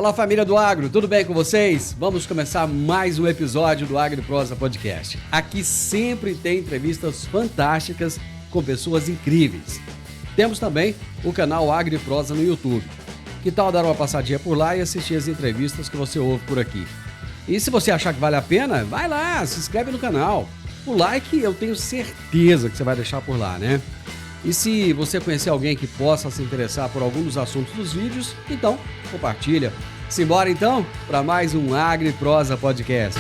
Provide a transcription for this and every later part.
Fala, família do Agro, tudo bem com vocês? Vamos começar mais um episódio do AgriProsa Podcast. Aqui sempre tem entrevistas fantásticas com pessoas incríveis. Temos também o canal AgriProsa no YouTube. Que tal dar uma passadinha por lá e assistir as entrevistas que você ouve por aqui? E se você achar que vale a pena, vai lá, se inscreve no canal. O like eu tenho certeza que você vai deixar por lá, né? E se você conhecer alguém que possa se interessar por algum dos assuntos dos vídeos, então compartilha. Simbora então para mais um AgriProsa Podcast.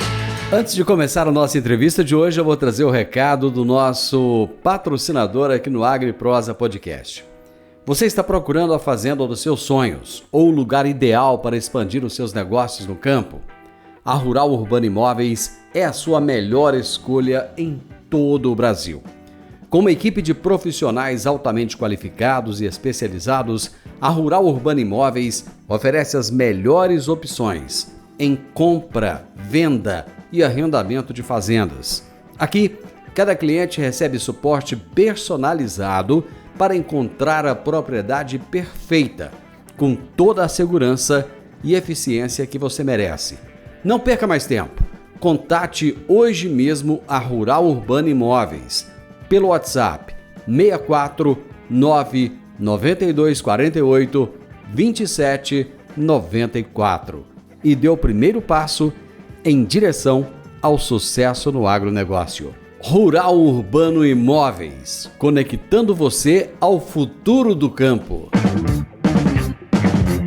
Antes de começar a nossa entrevista de hoje, eu vou trazer o recado do nosso patrocinador aqui no AgriProsa Podcast. Você está procurando a fazenda dos seus sonhos ou o lugar ideal para expandir os seus negócios no campo? A Rural Urbano Imóveis é a sua melhor escolha em todo o Brasil. Com uma equipe de profissionais altamente qualificados e especializados, a Rural Urbano Imóveis oferece as melhores opções em compra, venda e arrendamento de fazendas. Aqui, cada cliente recebe suporte personalizado para encontrar a propriedade perfeita, com toda a segurança e eficiência que você merece. Não perca mais tempo. Contate hoje mesmo a Rural Urbano Imóveis pelo WhatsApp 64 992 48 27 94 e dê o primeiro passo em direção ao sucesso no agronegócio. Rural Urbano Imóveis, conectando você ao futuro do campo.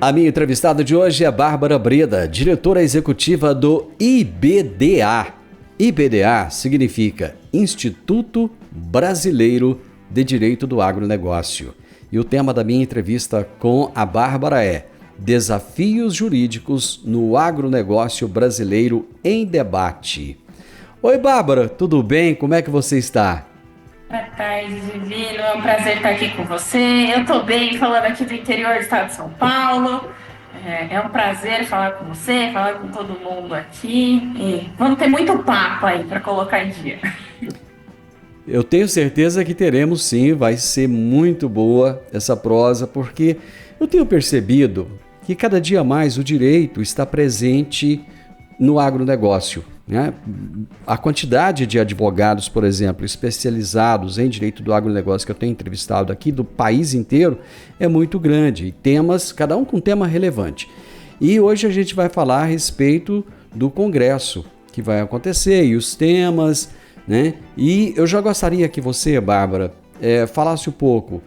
A minha entrevistada de hoje é Bárbara Breda, diretora executiva do IBDA. IBDA significa Instituto Brasileiro de Direito do Agronegócio. E o tema da minha entrevista com a Bárbara é Desafios Jurídicos no Agronegócio Brasileiro em Debate. Oi, Bárbara, tudo bem? Como é que você está? Boa tarde, Divino. É um prazer estar aqui com você. Eu estou bem, falando aqui do interior do estado de São Paulo. É um prazer falar com você, falar com todo mundo aqui. E vamos ter muito papo aí para colocar em dia. Eu tenho certeza que teremos sim, vai ser muito boa essa prosa, porque eu tenho percebido que cada dia mais o direito está presente no agronegócio, né? A quantidade de advogados, por exemplo, especializados em direito do agronegócio que eu tenho entrevistado aqui do país inteiro é muito grande, e temas, cada um com um tema relevante. E hoje a gente vai falar a respeito do congresso que vai acontecer e os temas, né? E eu já gostaria que você, Bárbara, falasse um pouco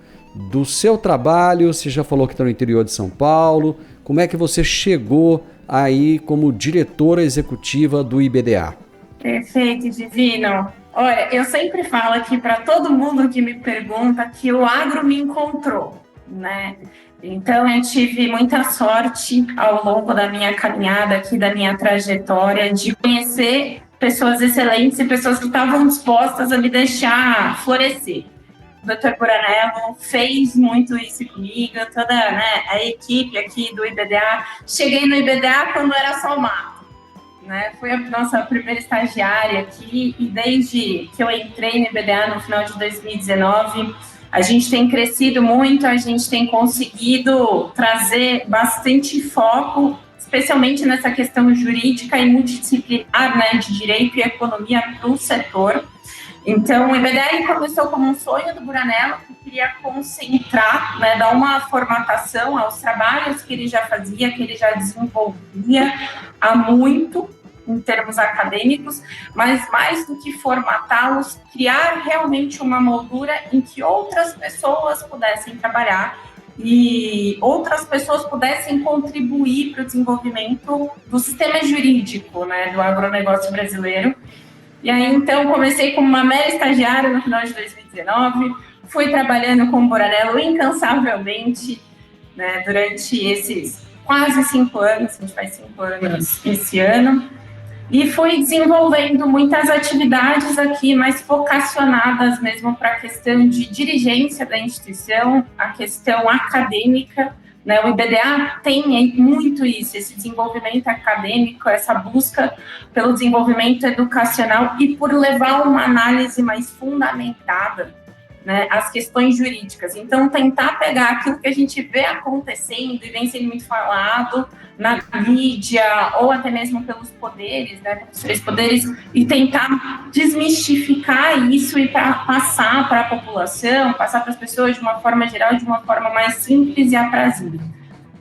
do seu trabalho. Você já falou que está no interior de São Paulo. Como é que você chegou aí como diretora executiva do IBDA? Perfeito, Divino. Olha, eu sempre falo aqui para todo mundo que me pergunta que o agro me encontrou, né? Então, eu tive muita sorte ao longo da minha caminhada aqui, da minha trajetória, de conhecer pessoas excelentes e pessoas que estavam dispostas a me deixar florescer. O Dr. Buranello fez muito isso comigo, toda, né, a equipe aqui do IBDA. Cheguei no IBDA quando era só mato, né? Fui a nossa primeira estagiária aqui e desde que eu entrei no IBDA no final de 2019, a gente tem crescido muito, a gente tem conseguido trazer bastante foco, especialmente nessa questão jurídica e multidisciplinar, né, de direito e economia para o setor. Então, o IBDA começou como um sonho do Buranello, que queria concentrar, né, dar uma formatação aos trabalhos que ele já fazia, que ele já desenvolvia há muito, em termos acadêmicos, mas mais do que formatá-los, criar realmente uma moldura em que outras pessoas pudessem trabalhar e outras pessoas pudessem contribuir para o desenvolvimento do sistema jurídico, né, do agronegócio brasileiro. E aí, então, comecei como uma mera estagiária no final de 2019, fui trabalhando com o Buranello incansavelmente, né, durante esses quase 5 anos, a gente faz 5 anos esse ano, e fui desenvolvendo muitas atividades aqui, mais vocacionadas mesmo para a questão de dirigência da instituição, a questão acadêmica, né? O IBDA tem muito isso, esse desenvolvimento acadêmico, essa busca pelo desenvolvimento educacional e por levar uma análise mais fundamentada né, as questões jurídicas. Então, tentar pegar aquilo que a gente vê acontecendo e vem sendo muito falado na mídia, ou até mesmo pelos poderes, né, pelos três poderes, e tentar desmistificar isso e passar para a população, passar para as pessoas de uma forma geral, de uma forma mais simples e aprazível.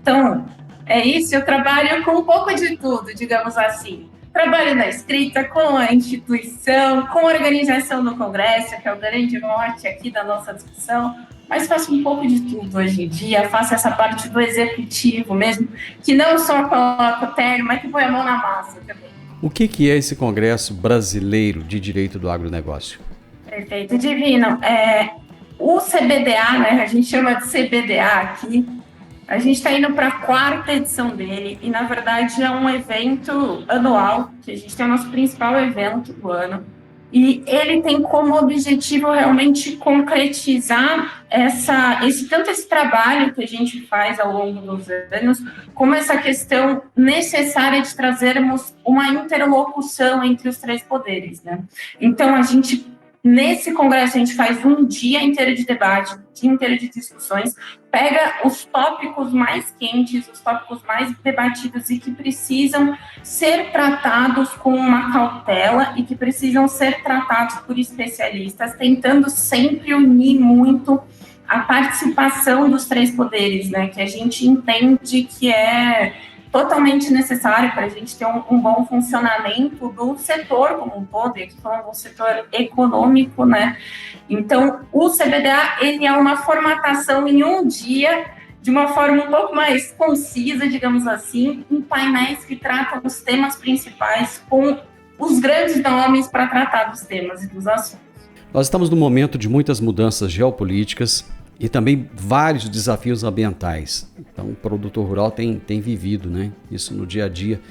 Então, é isso, eu trabalho com um pouco de tudo, digamos assim. Trabalho na escrita, com a instituição, com a organização do Congresso, que é o grande norte aqui da nossa discussão, mas faço um pouco de tudo hoje em dia, faço essa parte do executivo mesmo, que não só coloca o terno, mas que põe a mão na massa também. O que é esse Congresso Brasileiro de Direito do Agronegócio? Perfeito, Divino. O CBDA, né, a gente chama de CBDA aqui, a gente está indo para a 4ª edição dele e, na verdade, é um evento anual, que a gente tem o nosso principal evento do ano. E ele tem como objetivo realmente concretizar tanto esse trabalho que a gente faz ao longo dos anos, como essa questão necessária de trazermos uma interlocução entre os três poderes, né? Então, nesse congresso, a gente faz um dia inteiro de debate, um dia inteiro de discussões, pega os tópicos mais quentes, os tópicos mais debatidos e que precisam ser tratados com uma cautela e que precisam ser tratados por especialistas, tentando sempre unir muito a participação dos três poderes, né, que a gente entende que é totalmente necessário para a gente ter um bom funcionamento do setor como um todo, e aqui falando do setor econômico, né? Então, o CBDA, ele é uma formatação em um dia, de uma forma um pouco mais concisa, digamos assim, em painéis que tratam os temas principais com os grandes nomes para tratar dos temas e dos assuntos. Nós estamos num momento de muitas mudanças geopolíticas e também vários desafios ambientais. Então, o produtor rural tem vivido, né, isso no dia a dia.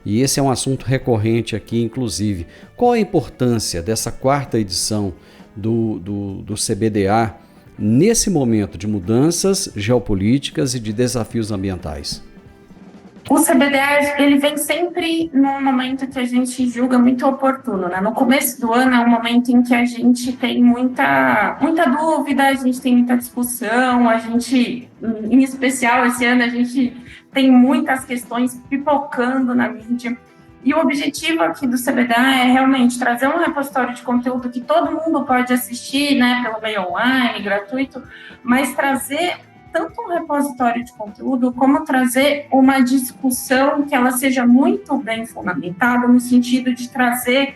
E esse é um assunto recorrente aqui, inclusive. Qual a importância dessa 4ª edição do CBDA nesse momento de mudanças geopolíticas e de desafios ambientais? O CBDA, ele vem sempre num momento que a gente julga muito oportuno, né? No começo do ano é um momento em que a gente tem muita dúvida, a gente tem muita discussão, em especial esse ano, a gente tem muitas questões pipocando na mídia. E o objetivo aqui do CBDA é realmente trazer um repositório de conteúdo que todo mundo pode assistir, né, pelo meio online, gratuito, mas trazer tanto um repositório de conteúdo, como trazer uma discussão que ela seja muito bem fundamentada, no sentido de trazer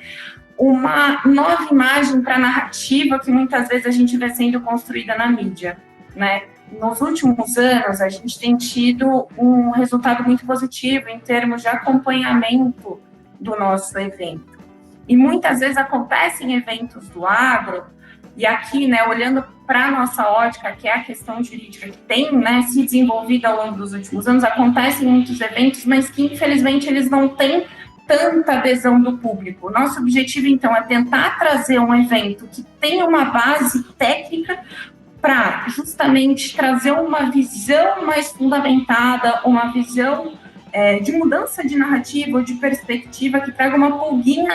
uma nova imagem para a narrativa que muitas vezes a gente vê sendo construída na mídia, né? Nos últimos anos, a gente tem tido um resultado muito positivo em termos de acompanhamento do nosso evento. E muitas vezes acontecem eventos do agro, e aqui, né, olhando para a nossa ótica, que é a questão jurídica que tem, né, se desenvolvido ao longo dos últimos anos, acontecem muitos eventos, mas que, infelizmente, eles não têm tanta adesão do público. O nosso objetivo, então, é tentar trazer um evento que tenha uma base técnica para justamente trazer uma visão mais fundamentada, uma visão de mudança de narrativa ou de perspectiva que traga uma pulguinha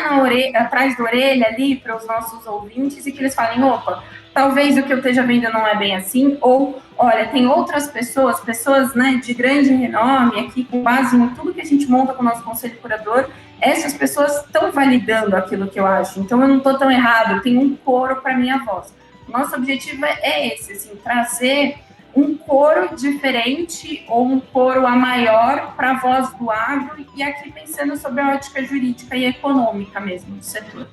atrás da orelha ali para os nossos ouvintes e que eles falem, opa, talvez o que eu esteja vendo não é bem assim, ou, olha, tem outras pessoas, né, de grande renome aqui, com base em tudo que a gente monta com o nosso conselho curador, essas pessoas estão validando aquilo que eu acho, então eu não estou tão errado, eu tenho um coro para minha voz. Nosso objetivo é esse, assim, trazer um coro diferente ou um coro a maior para a voz do agro e aqui pensando sobre a ótica jurídica e econômica mesmo do setor.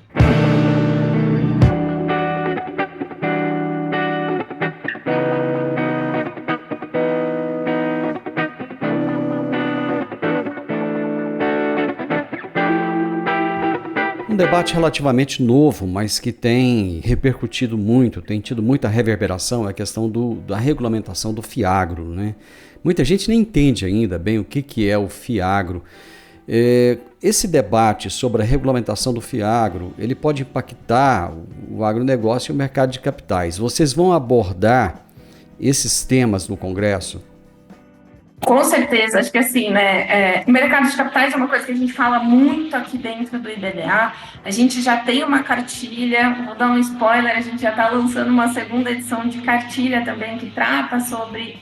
Um debate relativamente novo, mas que tem repercutido muito, tem tido muita reverberação, é a questão da regulamentação do FIAGRO, né? Muita gente nem entende ainda bem o que é o FIAGRO. Esse debate sobre a regulamentação do FIAGRO, ele pode impactar o agronegócio e o mercado de capitais. Vocês vão abordar esses temas no Congresso? Com certeza, acho que assim, né, o mercado de capitais é uma coisa que a gente fala muito aqui dentro do IBDA. A gente já tem uma cartilha, vou dar um spoiler, a gente já está lançando uma segunda edição de cartilha também, que trata sobre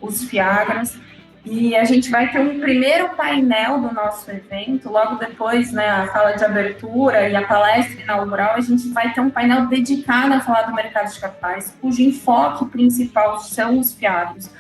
os FIAGRAs, e a gente vai ter um primeiro painel do nosso evento, logo depois, né, a fala de abertura e a palestra inaugural, a gente vai ter um painel dedicado a falar do mercado de capitais, cujo enfoque principal são os FIAGRAs,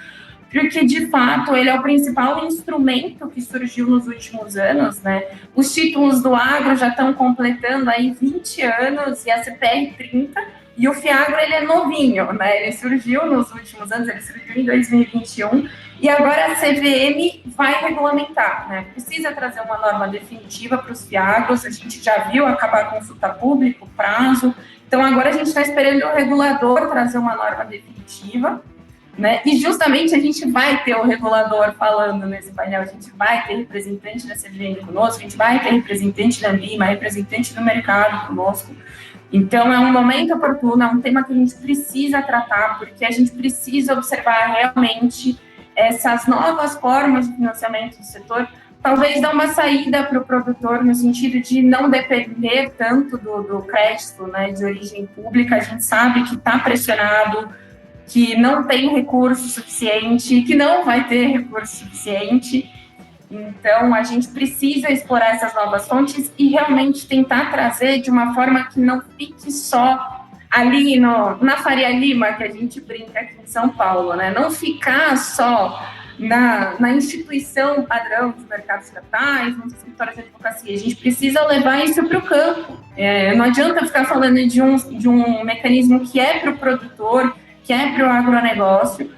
porque, de fato, ele é o principal instrumento que surgiu nos últimos anos, né? Os títulos do agro já estão completando aí 20 anos e a CPR 30, e o FIAGRO, ele é novinho, né? Ele surgiu nos últimos anos, ele surgiu em 2021, e agora a CVM vai regulamentar, né? Precisa trazer uma norma definitiva para os FIAGROs, a gente já viu acabar a consulta pública, o prazo, então agora a gente está esperando o regulador trazer uma norma definitiva, né? E justamente a gente vai ter o regulador falando nesse painel, a gente vai ter representante da CVM conosco, a gente vai ter representante da Ambima, representante do mercado conosco. Então, é um momento oportuno, é um tema que a gente precisa tratar, porque a gente precisa observar realmente essas novas formas de financiamento do setor, talvez dar uma saída para o produtor no sentido de não depender tanto do crédito, né, de origem pública. A gente sabe que está pressionado, que não tem recurso suficiente, que não vai ter recurso suficiente. Então, a gente precisa explorar essas novas fontes e realmente tentar trazer de uma forma que não fique só ali na Faria Lima, que a gente brinca aqui em São Paulo, né? Não ficar só na instituição padrão dos mercados capitais, nos escritórios de advocacia. A gente precisa levar isso para o campo. Não adianta ficar falando de um mecanismo que é para o produtor, que é para o agronegócio,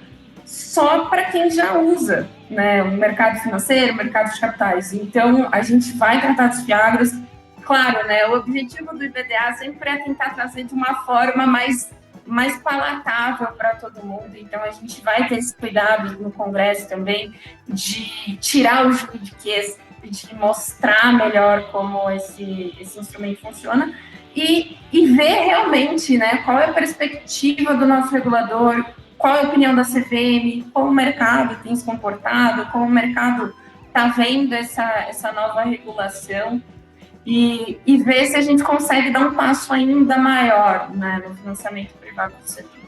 só para quem já usa, né, o mercado financeiro, o mercado de capitais. Então, a gente vai tratar dos FIAGROS. Claro, né, o objetivo do IBDA sempre é tentar trazer de uma forma mais palatável para todo mundo. Então, a gente vai ter esse cuidado no Congresso também de tirar o juridiquês, de mostrar melhor como esse instrumento funciona, e ver realmente, né, qual é a perspectiva do nosso regulador, qual é a opinião da CVM, como o mercado tem se comportado, como o mercado está vendo essa nova regulação, e ver se a gente consegue dar um passo ainda maior, né, no financiamento privado do setor.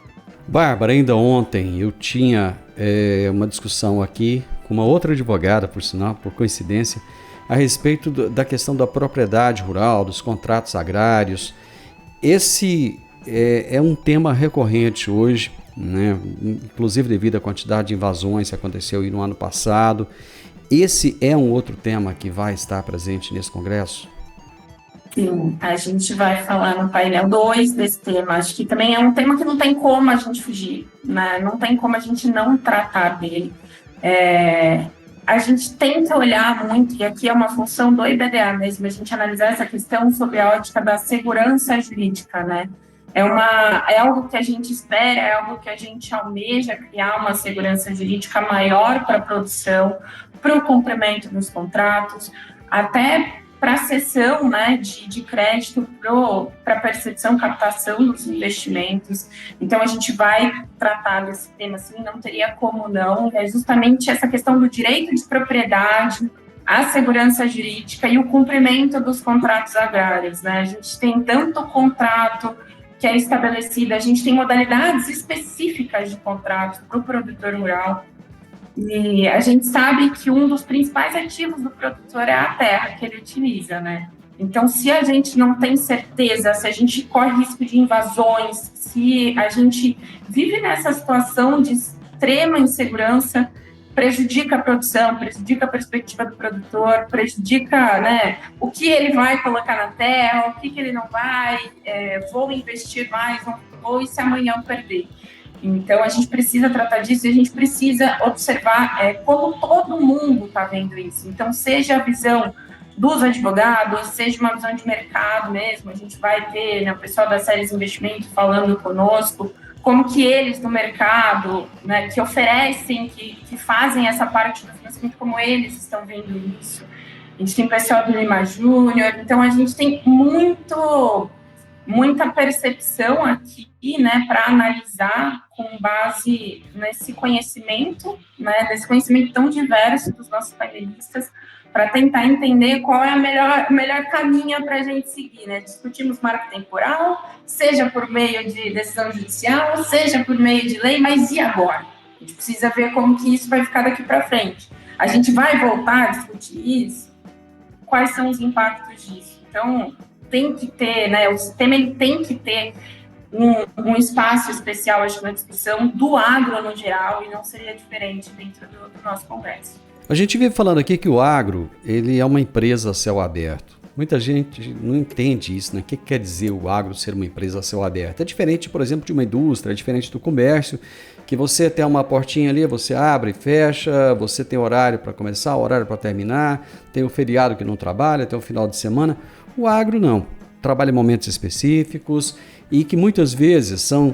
Bárbara, ainda ontem eu tinha uma discussão aqui com uma outra advogada, por sinal, por coincidência, a respeito da questão da propriedade rural, dos contratos agrários. Esse é um tema recorrente hoje, né? Inclusive devido à quantidade de invasões que aconteceu no ano passado. Esse é um outro tema que vai estar presente nesse congresso? Sim, a gente vai falar no painel 2 desse tema. Acho que também é um tema que não tem como a gente fugir, né? Não tem como a gente não tratar dele. A gente tenta olhar muito, e aqui é uma função do IBDA mesmo, a gente analisar essa questão sob a ótica da segurança jurídica, né? É algo que a gente espera, é algo que a gente almeja criar uma segurança jurídica maior para a produção, para o cumprimento dos contratos, até para a cessão, né, de crédito para a percepção, captação dos investimentos. Então, a gente vai tratar desse tema assim, não teria como não, é justamente essa questão do direito de propriedade, a segurança jurídica e o cumprimento dos contratos agrários, né? A gente tem tanto contrato que é estabelecido, a gente tem modalidades específicas de contrato para o produtor rural, e a gente sabe que um dos principais ativos do produtor é a terra que ele utiliza, né? Então, se a gente não tem certeza, se a gente corre risco de invasões, se a gente vive nessa situação de extrema insegurança, prejudica a produção, prejudica a perspectiva do produtor, prejudica, né, o que ele vai colocar na terra, o que ele não vai, vou investir mais, não vou, e se amanhã eu perder. Então, a gente precisa tratar disso e a gente precisa observar como todo mundo está vendo isso. Então, seja a visão dos advogados, seja uma visão de mercado mesmo, a gente vai ter, né, o pessoal da Séries Investimento falando conosco, como que eles no mercado, né, que oferecem, que fazem essa parte do financiamento, como eles estão vendo isso. A gente tem o pessoal do Lima Júnior, então a gente tem muito muita percepção aqui, né, para analisar com base nesse conhecimento, né, desse conhecimento tão diverso dos nossos painelistas, para tentar entender qual é o melhor caminho para a gente seguir, né? Discutimos marco temporal, seja por meio de decisão judicial, seja por meio de lei, mas e agora? A gente precisa ver como que isso vai ficar daqui para frente. A gente vai voltar a discutir isso? Quais são os impactos disso? Então, tem que ter, né? O sistema ele tem que ter um espaço especial, acho, na discussão do agro no geral, e não seria diferente dentro do nosso congresso. A gente vive falando aqui que o agro, ele é uma empresa a céu aberto. Muita gente não entende isso, né? O que quer dizer o agro ser uma empresa a céu aberto? É diferente, por exemplo, de uma indústria, é diferente do comércio, que você tem uma portinha ali, você abre e fecha, você tem horário para começar, horário para terminar, tem o feriado que não trabalha, tem o final de semana. O agro não. Trabalha em momentos específicos e que muitas vezes são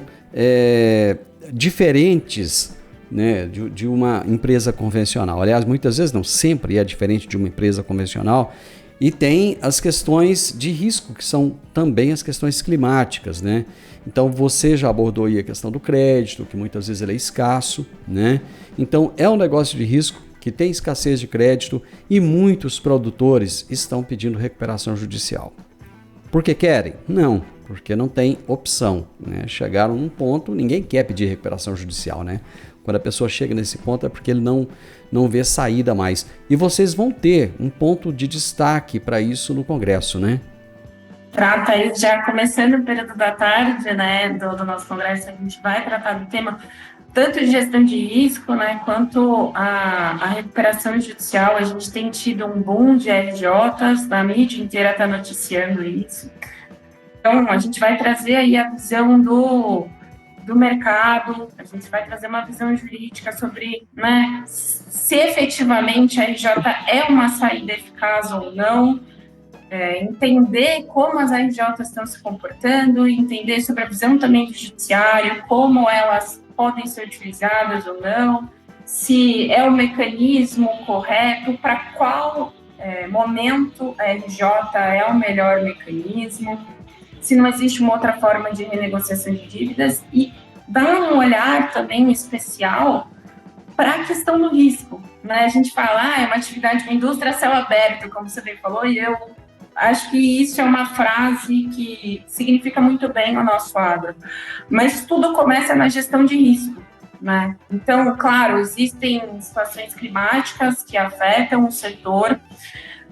diferentes, né, de uma empresa convencional. Aliás, muitas vezes não, sempre é diferente de uma empresa convencional. E tem as questões de risco, que são também as questões climáticas, né? Então você já abordou aí a questão do crédito, que muitas vezes ele é escasso, né? Então é um negócio de risco que tem escassez de crédito e muitos produtores estão pedindo recuperação judicial. Por que querem? Não, porque não tem opção, né? Chegaram num ponto, ninguém quer pedir recuperação judicial, né? Quando a pessoa chega nesse ponto é porque ele não vê saída mais. E vocês vão ter um ponto de destaque para isso no Congresso, né? Trata aí, já começando o período da tarde, né, do nosso Congresso, a gente vai tratar do tema tanto de gestão de risco, né, quanto a recuperação judicial. A gente tem tido um boom de RJs, a mídia inteira está noticiando isso. Então, a gente vai trazer aí a visão do mercado, a gente vai trazer uma visão jurídica sobre, né, se efetivamente a RJ é uma saída eficaz ou não, entender como as RJs estão se comportando, entender sobre a visão também do judiciário, como elas podem ser utilizadas ou não, se é o mecanismo correto, para qual momento a RJ é o melhor mecanismo, se não existe uma outra forma de renegociação de dívidas, e dar um olhar também especial para a questão do risco, né? A gente fala, é uma atividade, uma indústria a céu aberto, como você bem falou, e eu acho que isso é uma frase que significa muito bem o nosso agro, mas tudo começa na gestão de risco, né? Então, claro, existem situações climáticas que afetam o setor,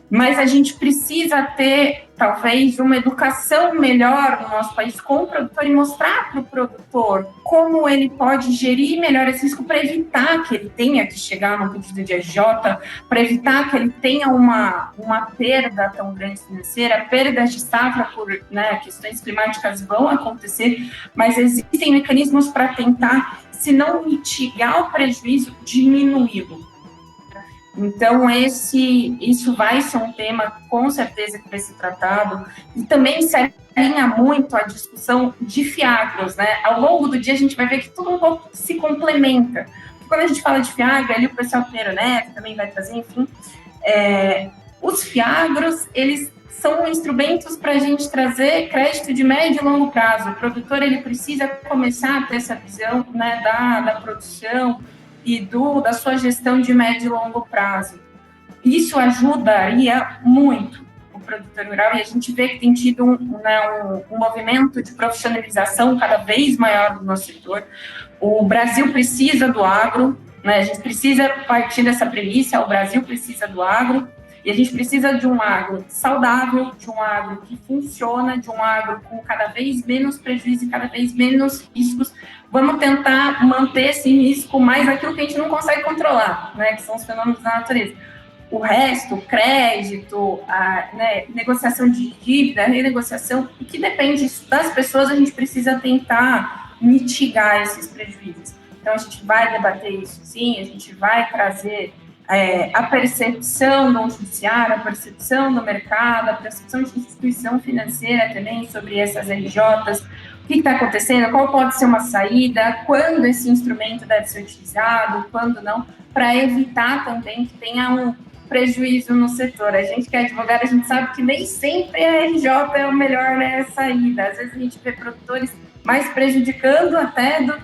mas a gente precisa ter, talvez, uma educação melhor no nosso país com o produtor e mostrar para o produtor como ele pode gerir melhor esse risco para evitar que ele tenha que chegar no pedido de RJ, para evitar que ele tenha uma perda tão grande financeira, perdas de safra por, né, questões climáticas vão acontecer, mas existem mecanismos para tentar, se não mitigar o prejuízo, diminuí-lo. Então, isso vai ser um tema, com certeza, que vai ser tratado. E também se alinha muito a discussão de fiagros, né? Ao longo do dia, a gente vai ver que tudo um pouco se complementa. Porque quando a gente fala de fiagro, ali o pessoal Pinheiro Neto também vai trazer, enfim. Os fiagros, eles são instrumentos para a gente trazer crédito de médio e longo prazo. O produtor, ele precisa começar a ter essa visão, né, da produção e da sua gestão de médio e longo prazo. Isso ajudaria muito o produtor rural, e a gente vê que tem tido um movimento de profissionalização cada vez maior do nosso setor. O Brasil precisa do agro, né? A gente precisa partir dessa premissa, o Brasil precisa do agro, e a gente precisa de um agro saudável, de um agro que funciona, de um agro com cada vez menos prejuízo e cada vez menos riscos. Vamos tentar manter esse risco mais aquilo que a gente não consegue controlar, né, que são os fenômenos da natureza. O resto, crédito, negociação de dívida, renegociação, o que depende das pessoas, a gente precisa tentar mitigar esses prejuízos. Então, a gente vai debater isso, sim, a gente vai trazer a percepção do judiciário, a percepção do mercado, a percepção de instituição financeira também sobre essas RJs, o que está acontecendo, qual pode ser uma saída, quando esse instrumento deve ser utilizado, quando não, para evitar também que tenha prejuízo no setor. A gente que é advogado, a gente sabe que nem sempre a RJ é o melhor, né, saída. Às vezes a gente vê produtores mais prejudicando até do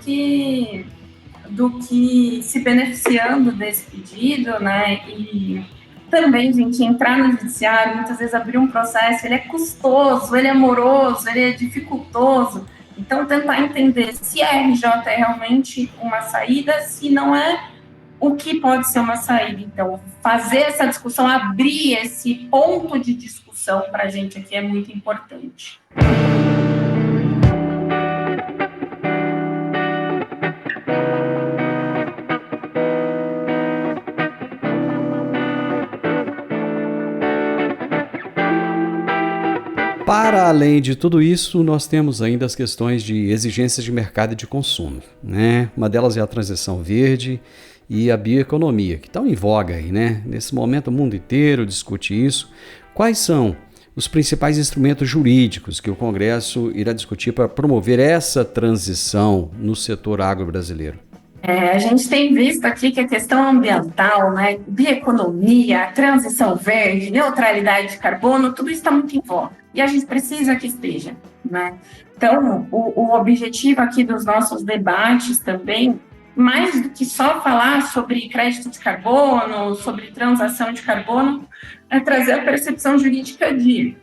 que se beneficiando desse pedido, né? E também, gente, entrar no judiciário, muitas vezes abrir um processo, ele é custoso, ele é moroso, ele é dificultoso. Então, tentar entender se a RJ é realmente uma saída, se não é, o que pode ser uma saída. Então, fazer essa discussão, abrir esse ponto de discussão para a gente aqui é muito importante. Para além de tudo isso, nós temos ainda as questões de exigências de mercado e de consumo, né? Uma delas é a transição verde e a bioeconomia, que estão em voga aí, né? Nesse momento o mundo inteiro discute isso. Quais são os principais instrumentos jurídicos que o Congresso irá discutir para promover essa transição no setor agro brasileiro? A gente tem visto aqui que a questão ambiental, né, bioeconomia, transição verde, neutralidade de carbono, tudo isso está muito em voga. E a gente precisa que esteja, né? Então, o objetivo aqui dos nossos debates também, mais do que só falar sobre crédito de carbono, sobre transação de carbono, é trazer a percepção jurídica de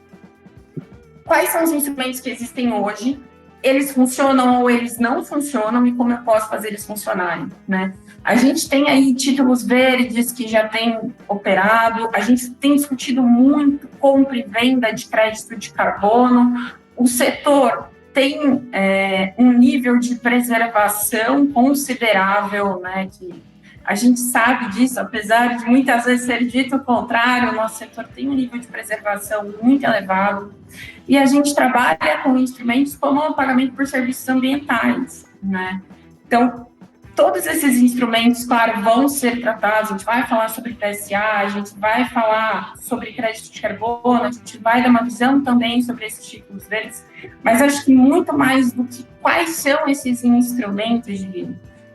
quais são os instrumentos que existem hoje, eles funcionam ou eles não funcionam e como eu posso fazer eles funcionarem, né? A gente tem aí títulos verdes que já têm operado, a gente tem discutido muito compra e venda de crédito de carbono, o setor tem um nível de preservação considerável, né, que a gente sabe disso, apesar de muitas vezes ser dito o contrário, o nosso setor tem um nível de preservação muito elevado e a gente trabalha com instrumentos como o pagamento por serviços ambientais, né? Então, todos esses instrumentos, claro, vão ser tratados, a gente vai falar sobre PSA, a gente vai falar sobre crédito de carbono, a gente vai dar uma visão também sobre esses títulos verdes, mas acho que muito mais do que quais são esses instrumentos de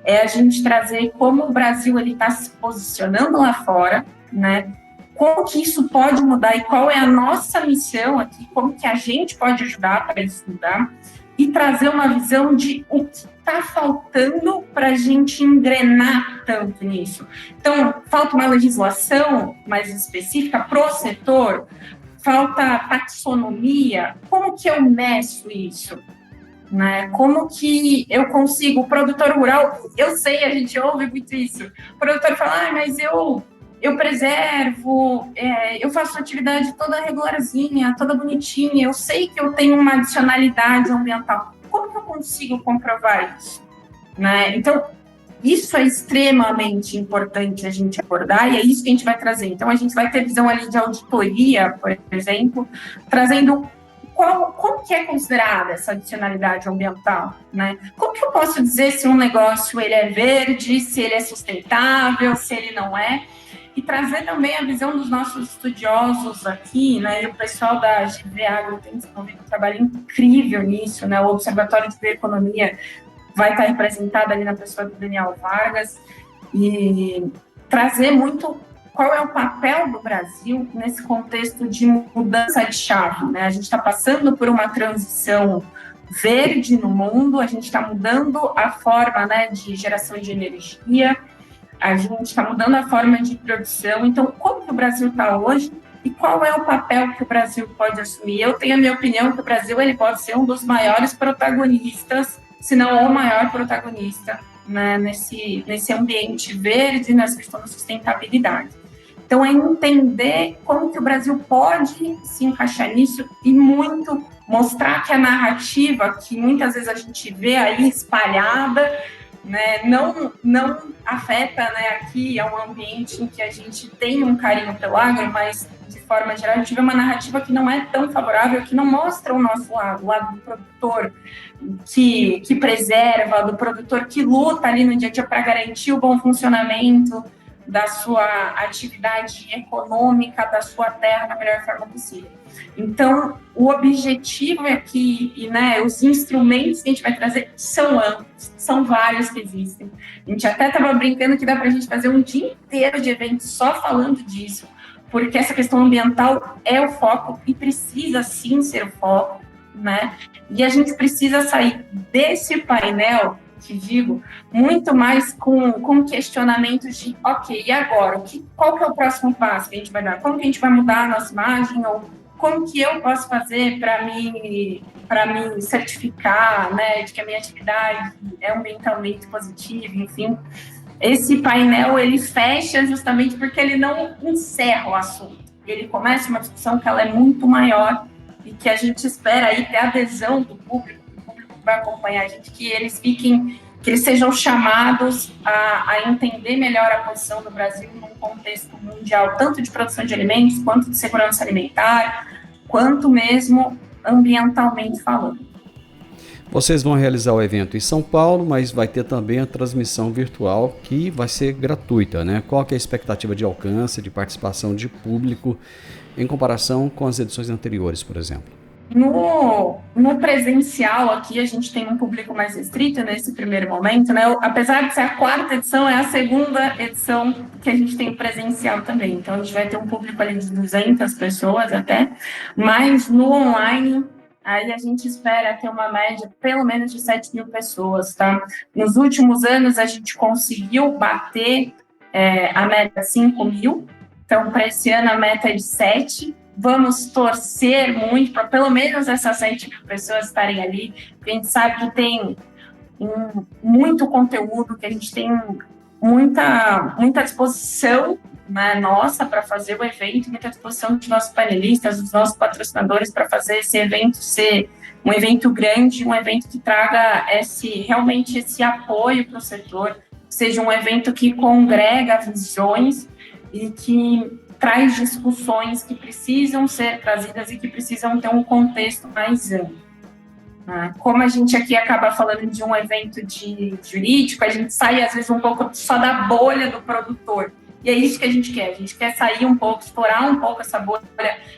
é a gente trazer como o Brasil está se posicionando lá fora, né? Como que isso pode mudar e qual é a nossa missão aqui, como que a gente pode ajudar para isso mudar e trazer uma visão de o que está faltando para a gente engrenar tanto nisso. Então, falta uma legislação mais específica para o setor, falta taxonomia, como que eu meço isso? Né? Como que eu consigo, o produtor rural, eu sei, a gente ouve muito isso, o produtor fala, mas eu preservo, eu faço atividade toda regularzinha, toda bonitinha, eu sei que eu tenho uma adicionalidade ambiental, como que eu consigo comprovar isso? Né? Então, isso é extremamente importante a gente abordar e é isso que a gente vai trazer. Então, a gente vai ter visão ali de auditoria, por exemplo, trazendo como que é considerada essa adicionalidade ambiental, né? Como que eu posso dizer se um negócio ele é verde, se ele é sustentável, se ele não é? E trazer também a visão dos nossos estudiosos aqui, né? E o pessoal da GV Agro tem desenvolvido um trabalho incrível nisso, né? O Observatório de Bioeconomia vai estar representado ali na pessoa do Daniel Vargas e trazer muito qual é o papel do Brasil nesse contexto de mudança de chave, né? A gente está passando por uma transição verde no mundo, a gente está mudando a forma, né, de geração de energia, a gente está mudando a forma de produção. Então, como que o Brasil está hoje e qual é o papel que o Brasil pode assumir? Eu tenho a minha opinião que o Brasil ele pode ser um dos maiores protagonistas, se não o maior protagonista, né, nesse ambiente verde, nessa questão da sustentabilidade. Então, é entender como que o Brasil pode se encaixar nisso e muito mostrar que a narrativa que muitas vezes a gente vê aí espalhada, né, não afeta, né, aqui é um ambiente em que a gente tem um carinho pelo agro, mas de forma geral a gente vê uma narrativa que não é tão favorável, que não mostra o nosso lado, o lado do produtor que preserva, do produtor que luta ali no dia a dia para garantir o bom funcionamento da sua atividade econômica, da sua terra da melhor forma possível. Então, o objetivo é que, né, os instrumentos que a gente vai trazer são amplos, são vários que existem. A gente até estava brincando que dá para a gente fazer um dia inteiro de evento só falando disso, porque essa questão ambiental é o foco e precisa sim ser o foco, né? E a gente precisa sair desse painel, que digo, muito mais com questionamentos de, ok, e agora? Qual que é o próximo passo que a gente vai dar? Como que a gente vai mudar a nossa imagem? Ou como que eu posso fazer para me certificar, né, de que a minha atividade é ambientalmente positiva, enfim. Esse painel, ele fecha justamente porque ele não encerra o assunto. Ele começa uma discussão que ela é muito maior e que a gente espera aí ter adesão do público, que o público vai acompanhar a gente, que eles sejam chamados a entender melhor a posição do Brasil num contexto mundial, tanto de produção de alimentos, quanto de segurança alimentar, quanto mesmo ambientalmente falando. Vocês vão realizar o evento em São Paulo, mas vai ter também a transmissão virtual, que vai ser gratuita, né? Qual que é a expectativa de alcance, de participação de público, em comparação com as edições anteriores, por exemplo? No presencial aqui, a gente tem um público mais restrito nesse primeiro momento, né? Apesar de ser a 4ª edição, é a 2ª edição que a gente tem presencial também. Então, a gente vai ter um público ali de 200 pessoas até, mas no online, aí a gente espera ter uma média pelo menos de 7.000 pessoas, tá? Nos últimos anos, a gente conseguiu bater a meta 5.000, então, para esse ano, a meta é de 7. Vamos torcer muito para pelo menos essas 7.000 pessoas estarem ali, porque a gente sabe que tem muito conteúdo, que a gente tem muita disposição, né, nossa para fazer o evento, muita disposição dos nossos panelistas, dos nossos patrocinadores para fazer esse evento ser um evento grande, um evento que traga realmente esse apoio para o setor, seja um evento que congrega visões e que traz discussões que precisam ser trazidas e que precisam ter um contexto mais amplo. Como a gente aqui acaba falando de um evento de jurídico, a gente sai às vezes um pouco só da bolha do produtor. E é isso que a gente quer sair um pouco, explorar um pouco essa bolha,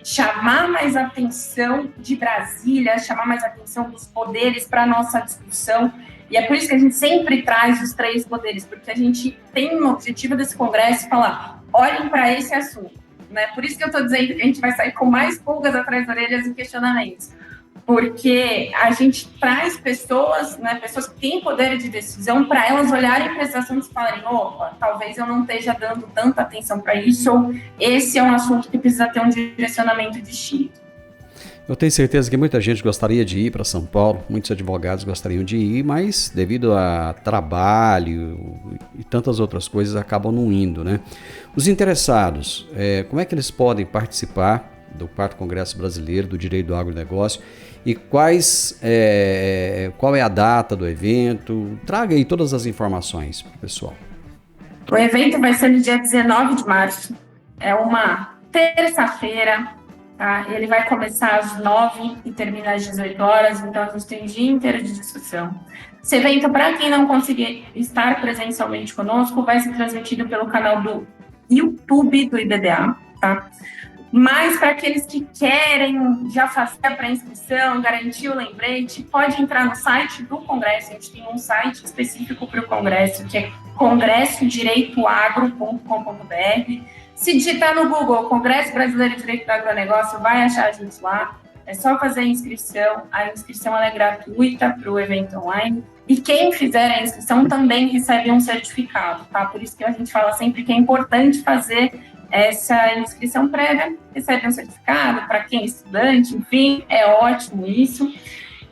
chamar mais atenção de Brasília, chamar mais atenção dos poderes para a nossa discussão. E é por isso que a gente sempre traz os 3 poderes, porque a gente tem um objetivo desse congresso falar, olhem para esse assunto, né? Por isso que eu estou dizendo que a gente vai sair com mais pulgas atrás das orelhas e questionamentos, porque a gente traz pessoas, né, pessoas que têm poder de decisão para elas olharem para esse assunto e falarem, opa, talvez eu não esteja dando tanta atenção para isso, ou esse é um assunto que precisa ter um direcionamento distinto. Eu tenho certeza que muita gente gostaria de ir para São Paulo, muitos advogados gostariam de ir, mas devido a trabalho e tantas outras coisas acabam não indo, né? Os interessados, como é que eles podem participar do 4º Congresso Brasileiro do Direito do Agronegócio e qual é a data do evento? Traga aí todas as informações para o pessoal. O evento vai ser no dia 19 de março, é uma terça-feira. Tá? Ele vai começar às 9 e termina às 18 horas, então a gente tem um dia inteiro de discussão. Esse evento, para quem não conseguir estar presencialmente conosco, vai ser transmitido pelo canal do YouTube do IBDA, tá? Mas para aqueles que querem já fazer a pré-inscrição, garantir o lembrete, pode entrar no site do Congresso. A gente tem um site específico para o Congresso, que é congressodireitoagro.com.br. Se digitar no Google Congresso Brasileiro de Direito do Agronegócio, vai achar a gente lá. É só fazer a inscrição. A inscrição ela é gratuita para o evento online. E quem fizer a inscrição também recebe um certificado, tá? Por isso que a gente fala sempre que é importante fazer essa inscrição prévia, recebe um certificado para quem é estudante, enfim, é ótimo isso.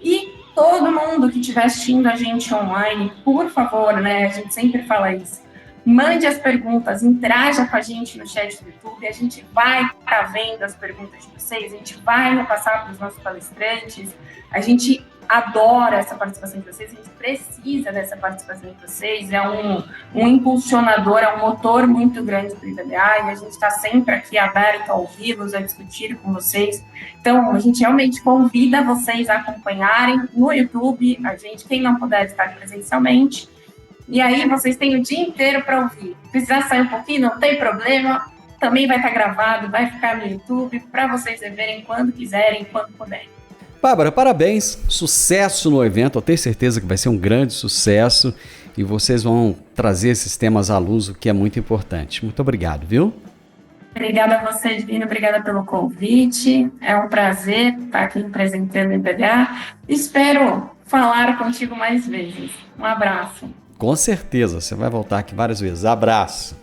E todo mundo que estiver assistindo a gente online, por favor, né? A gente sempre fala isso. Mande as perguntas, interaja com a gente no chat do YouTube, a gente vai estar vendo as perguntas de vocês, a gente vai repassar para os nossos palestrantes, a gente adora essa participação de vocês, a gente precisa dessa participação de vocês, é um impulsionador, é um motor muito grande do IBDA, e a gente está sempre aqui aberto a ouvi-los, a discutir com vocês. Então, a gente realmente convida vocês a acompanharem no YouTube, a gente, quem não puder estar presencialmente, e aí vocês têm o dia inteiro para ouvir. Precisar sair um pouquinho, não tem problema, também vai estar gravado, vai ficar no YouTube, para vocês verem quando quiserem, quando puderem. Bárbara, parabéns, sucesso no evento, eu tenho certeza que vai ser um grande sucesso e vocês vão trazer esses temas à luz, o que é muito importante. Muito obrigado, viu? Obrigada a você, Divino, obrigada pelo convite. É um prazer estar aqui representando o IBDA. Espero falar contigo mais vezes. Um abraço. Com certeza, você vai voltar aqui várias vezes. Abraço.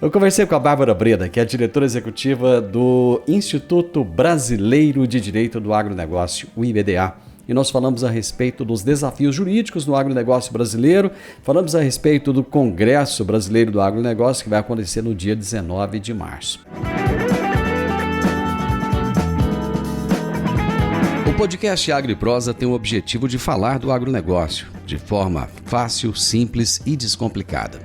Eu conversei com a Bárbara Breda, que é a diretora executiva do Instituto Brasileiro de Direito do Agronegócio, o IBDA. E nós falamos a respeito dos desafios jurídicos no agronegócio brasileiro, falamos a respeito do Congresso Brasileiro do Agronegócio, que vai acontecer no dia 19 de março. O podcast Agro e Prosa tem o objetivo de falar do agronegócio de forma fácil, simples e descomplicada.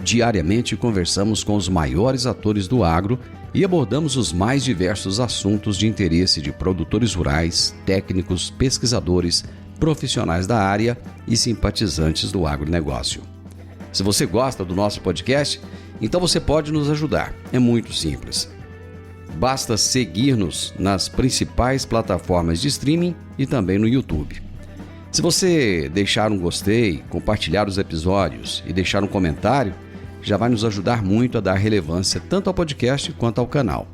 Diariamente conversamos com os maiores atores do agro e abordamos os mais diversos assuntos de interesse de produtores rurais, técnicos, pesquisadores, profissionais da área e simpatizantes do agronegócio. Se você gosta do nosso podcast, então você pode nos ajudar. É muito simples. Basta seguir-nos nas principais plataformas de streaming e também no YouTube. Se você deixar um gostei, compartilhar os episódios e deixar um comentário, já vai nos ajudar muito a dar relevância tanto ao podcast quanto ao canal.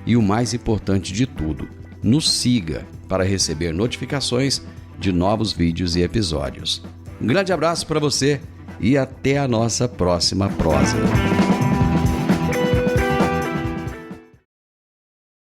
E o mais importante de tudo, nos siga para receber notificações de novos vídeos e episódios. Um grande abraço para você e até a nossa próxima prosa.